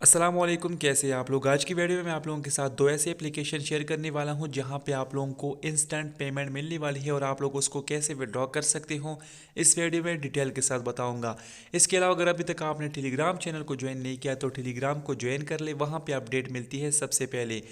अस्सलामुअलैकुम, कैसे हैं आप लोग। आज की वीडियो में मैं आप लोगों के साथ दो ऐसे एप्लीकेशन शेयर करने वाला हूं जहां पे आप लोगों को इंस्टेंट पेमेंट मिलने वाली है और आप लोग उसको कैसे विड्रॉ कर सकते हो इस वीडियो में डिटेल के साथ बताऊंगा। इसके अलावा अगर अभी तक आपने टेलीग्राम चैनल को ज्वाइन नहीं किया तो टेलीग्राम को ज्वाइन कर ले, वहाँ पर अपडेट मिलती है सबसे पहले।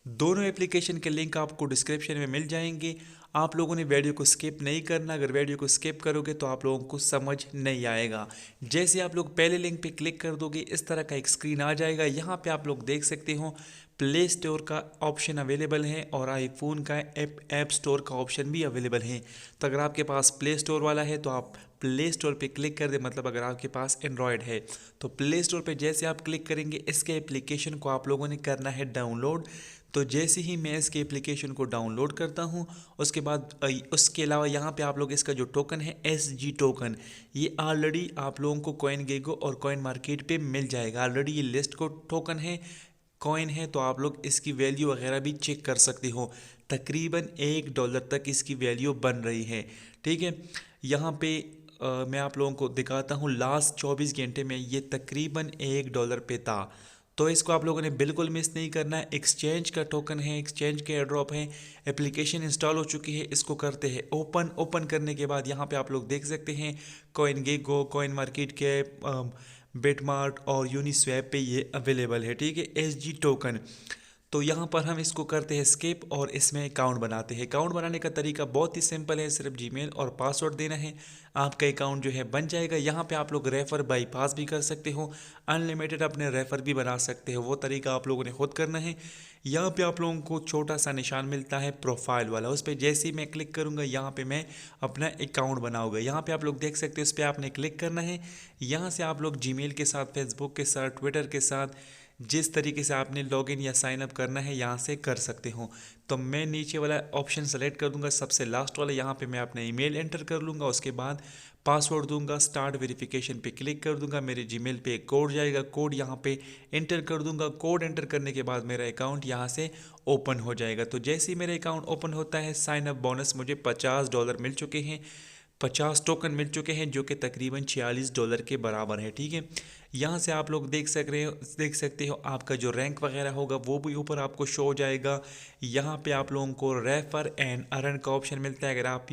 दोनों एप्लीकेशन के लिंक आपको डिस्क्रिप्शन में मिल जाएंगे। आप लोगों ने वीडियो को स्किप नहीं करना, अगर वीडियो को स्किप करोगे तो आप लोगों को समझ नहीं आएगा। जैसे आप लोग पहले लिंक पे क्लिक कर दोगे इस तरह का एक स्क्रीन आ जाएगा। यहाँ पे आप लोग देख सकते हो प्ले स्टोर का ऑप्शन अवेलेबल है और आईफोन का ऐप स्टोर का ऑप्शन भी अवेलेबल है। तो अगर आपके पास प्ले स्टोर वाला है तो आप प्ले स्टोर पे क्लिक कर दे, मतलब अगर आपके पास एंड्रॉयड है तो प्ले स्टोर पे जैसे आप क्लिक करेंगे इसके एप्लीकेशन को आप लोगों ने करना है डाउनलोड। तो जैसे ही मैं इसके एप्लीकेशन को डाउनलोड करता हूँ उसके बाद उसके अलावा यहाँ पे आप लोग इसका जो टोकन है SG टोकन, ये ऑलरेडी आप लोगों को कॉइन गेगो और कॉइन मार्केट पे मिल जाएगा। ऑलरेडी ये लिस्ट को टोकन है, कॉइन है, तो आप लोग इसकी वैल्यू वगैरह भी चेक कर सकते हो। तकरीबन $1 तक इसकी वैल्यू बन रही है। ठीक है, यहाँ पे मैं आप लोगों को दिखाता हूँ लास्ट 24 घंटे में ये तकरीबन $1 पे था। तो इसको आप लोगों ने बिल्कुल मिस नहीं करना है। एक्सचेंज का टोकन है, एक्सचेंज के एयरड्रॉप है, एप्लीकेशन इंस्टॉल हो चुकी है। इसको करते हैं ओपन करने के बाद यहाँ पे आप लोग देख सकते हैं कॉइन गेगो, कॉइन मार्केट के, बिटमार्ट और यूनिस्वैप पे ये अवेलेबल है। ठीक है, SG टोकन। तो यहाँ पर हम इसको करते हैं स्किप और इसमें अकाउंट बनाते हैं। अकाउंट बनाने का तरीका बहुत ही सिंपल है, सिर्फ जीमेल और पासवर्ड देना है, आपका अकाउंट जो है बन जाएगा। यहाँ पे आप लोग रेफ़र बाईपास भी कर सकते हो, अनलिमिटेड अपने रेफ़र भी बना सकते हो, वो तरीका आप लोगों ने खुद करना है। यहाँ पे आप लोगों को छोटा सा निशान मिलता है प्रोफाइल वाला, उस पर जैसे ही मैं क्लिक करूँगा यहाँ पे मैं अपना अकाउंट बनाऊँगा। यहाँ पे आप लोग देख सकते हो, उस पर आपने क्लिक करना है। यहाँ से आप लोग जीमेल के साथ, फेसबुक के साथ, ट्विटर के साथ जिस तरीके से आपने लॉगिन या साइन अप करना है यहाँ से कर सकते हो। तो मैं नीचे वाला ऑप्शन सेलेक्ट कर दूंगा, सबसे लास्ट वाला। यहाँ पे मैं अपना ईमेल एंटर कर लूँगा, उसके बाद पासवर्ड दूंगा, स्टार्ट वेरिफिकेशन पे क्लिक कर दूंगा। मेरे जीमेल पे एक कोड जाएगा, कोड यहाँ पे एंटर कर दूंगा। कोड एंटर करने के बाद मेरा अकाउंट यहाँ से ओपन हो जाएगा। तो जैसे ही मेरा अकाउंट ओपन होता है, साइन अप बोनस मुझे $50 मिल चुके हैं, 50 टोकन मिल चुके हैं जो कि तकरीबन $46 के बराबर है। ठीक है, यहाँ से आप लोग देख सकते हो आपका जो रैंक वगैरह होगा वो भी ऊपर आपको शो हो जाएगा। यहाँ पे आप लोगों को रेफर एंड अर्न का ऑप्शन मिलता है। अगर आप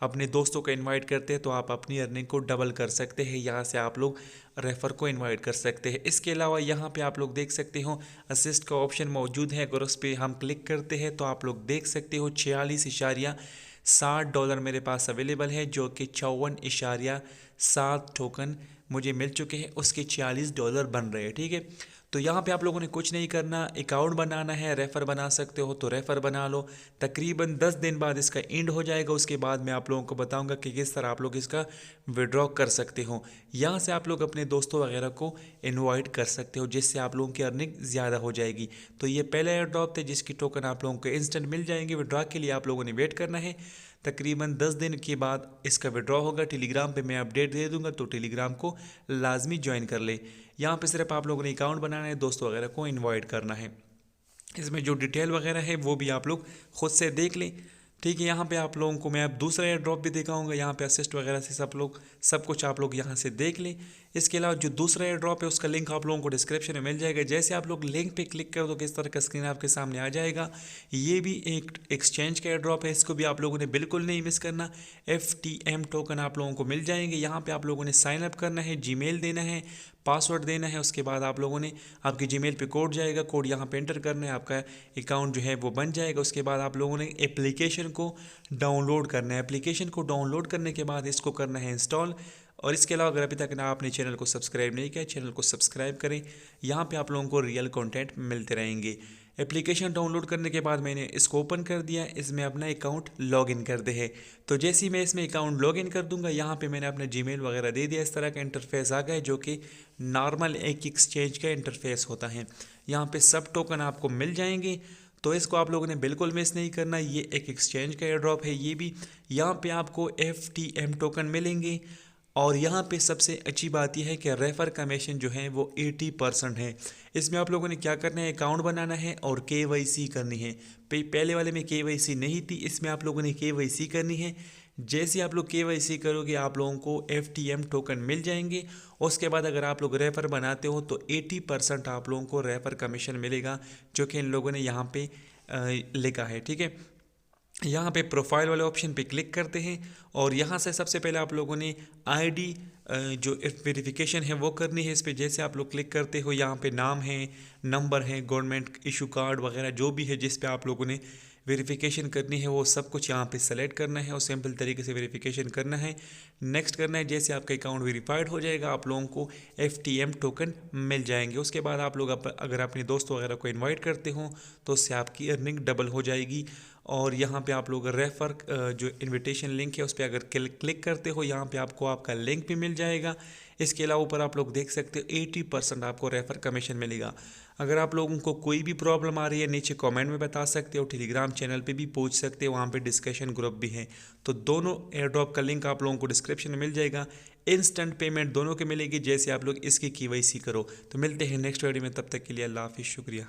अपने दोस्तों को इनवाइट करते हैं तो आप अपनी अर्निंग को डबल कर सकते हैं, यहाँ से आप लोग रेफ़र को इनवाइट कर सकते हैं। इसके अलावा यहाँ पे आप लोग देख सकते हो असिस्ट का ऑप्शन मौजूद है। अगर उस पर हम क्लिक करते हैं तो आप लोग देख सकते हो $46.60 मेरे पास अवेलेबल है, जो कि 54.7 टोकन मुझे मिल चुके हैं, उसके $46 बन रहे हैं। ठीक है, तो यहाँ पे आप लोगों ने कुछ नहीं करना, अकाउंट बनाना है। रेफ़र बना सकते हो तो रेफ़र बना लो। तकरीबन 10 दिन बाद इसका एंड हो जाएगा, उसके बाद मैं आप लोगों को बताऊंगा कि किस तरह आप लोग इसका विड्रॉ कर सकते हो। यहाँ से आप लोग अपने दोस्तों वगैरह को इनवाइट कर सकते हो, जिससे आप लोगों की अर्निंग ज़्यादा हो जाएगी। तो ये पहला एयर ड्रॉप थे जिसकी टोकन आप लोगों को इंस्टेंट मिल जाएंगे। विड्रॉ के लिए आप लोगों ने वेट करना है, तकरीबन 10 दिन के बाद इसका विड्रॉ होगा। टेलीग्राम पे मैं अपडेट दे दूंगा, तो टेलीग्राम को लाजमी ज्वाइन कर ले। यहाँ पे सिर्फ आप लोगों ने अकाउंट बनाना है, दोस्तों वगैरह को इनवाइट करना है। इसमें जो डिटेल वगैरह है वो भी आप लोग खुद से देख लें। ठीक है, यहाँ पे आप लोगों को मैं अब दूसरा एयर ड्रॉप भी दिखाऊंगा। यहाँ पे असिस्ट वगैरह से सब कुछ आप लोग यहाँ से देख लें। इसके अलावा जो दूसरा एयर ड्रॉप है उसका लिंक आप लोगों को डिस्क्रिप्शन में मिल जाएगा। जैसे आप लोग लिंक पे क्लिक कर दो किस तरह का स्क्रीन आपके सामने आ जाएगा। ये भी एक एक्सचेंज का एयर ड्रॉप है, इसको भी आप लोगों ने बिल्कुल नहीं मिस करना। FTM टोकन आप लोगों को मिल जाएंगे। यहाँ पे आप लोगों ने साइन अप करना है, जीमेल देना है, पासवर्ड देना है। उसके बाद आप लोगों ने आपके जीमेल पे कोड जाएगा, कोड यहाँ पे एंटर करना है, आपका अकाउंट जो है वो बन जाएगा। उसके बाद आप लोगों ने एप्लीकेशन को डाउनलोड करना है। एप्लीकेशन को डाउनलोड करने के बाद इसको करना है इंस्टॉल। और इसके अलावा अगर अभी तक ना आपने चैनल को सब्सक्राइब नहीं किया, चैनल को सब्सक्राइब करें। यहाँ पे आप लोगों को रियल कंटेंट मिलते रहेंगे। एप्लीकेशन डाउनलोड करने के बाद मैंने इसको ओपन कर दिया, इसमें अपना अकाउंट लॉगिन कर दे है। तो जैसे ही मैं इसमें अकाउंट लॉगिन कर दूंगा, यहाँ पे मैंने अपना जीमेल वगैरह दे दिया। इस तरह का इंटरफेस आ गया जो कि नॉर्मल एक एक्सचेंज का इंटरफेस होता है। यहाँ पे सब टोकन आपको मिल जाएंगे, तो इसको आप लोगों ने बिल्कुल मिस नहीं करना। ये एक एक्सचेंज का एयर ड्रॉप है। ये भी यहाँ पे आपको FTM टोकन मिलेंगे। और यहाँ पे सबसे अच्छी बात यह है कि रेफ़र कमीशन जो है वो 80% है। इसमें आप लोगों ने क्या करना है, अकाउंट बनाना है और KYC करनी है। पहले वाले में KYC नहीं थी, इसमें आप लोगों ने KYC करनी है। जैसे आप लोग KYC करोगे आप लोगों को FTM टोकन मिल जाएंगे। उसके बाद अगर आप लोग रेफर बनाते हो तो 80% आप लोगों को रेफर कमीशन मिलेगा, जो कि इन लोगों ने यहाँ पे लिखा है। ठीक है, यहाँ पे प्रोफाइल वाले ऑप्शन पे क्लिक करते हैं और यहाँ से सबसे पहले आप लोगों ने आईडी जो वेरिफिकेशन है वो करनी है। इस पे जैसे आप लोग क्लिक करते हो यहाँ पे नाम है, नंबर है, गवर्नमेंट इशू कार्ड वगैरह जो भी है जिस पे आप लोगों ने वेरिफिकेशन करनी है वो सब कुछ यहाँ पे सेलेक्ट करना है और सिंपल तरीके से वेरिफिकेशन करना है, नेक्स्ट करना है। जैसे आपका अकाउंट वेरीफाइड हो जाएगा आप लोगों को FTM टोकन मिल जाएंगे। उसके बाद आप लोग अगर अपने दोस्तों वगैरह को इनवाइट करते हो तो उससे आपकी अर्निंग डबल हो जाएगी। और यहाँ पे आप लोग रेफर जो इनविटेशन लिंक है उस पर अगर क्लिक करते हो यहाँ पे आपको आपका लिंक भी मिल जाएगा। इसके अलावा ऊपर आप लोग देख सकते हो 80% आपको रेफर कमीशन मिलेगा। अगर आप लोगों को कोई भी प्रॉब्लम आ रही है नीचे कमेंट में बता सकते हो, टेलीग्राम चैनल पे भी पूछ सकते हो, वहाँ पे डिस्कशन ग्रुप भी है। तो दोनों एयर ड्रॉप का लिंक आप लोगों को डिस्क्रिप्शन में मिल जाएगा। इंस्टेंट पेमेंट दोनों की मिलेगी जैसे आप लोग इसकी KYC करो। तो मिलते हैं नेक्स्ट वीडियो में, तब तक के लिए अल्लाह हाफिज़, शुक्रिया।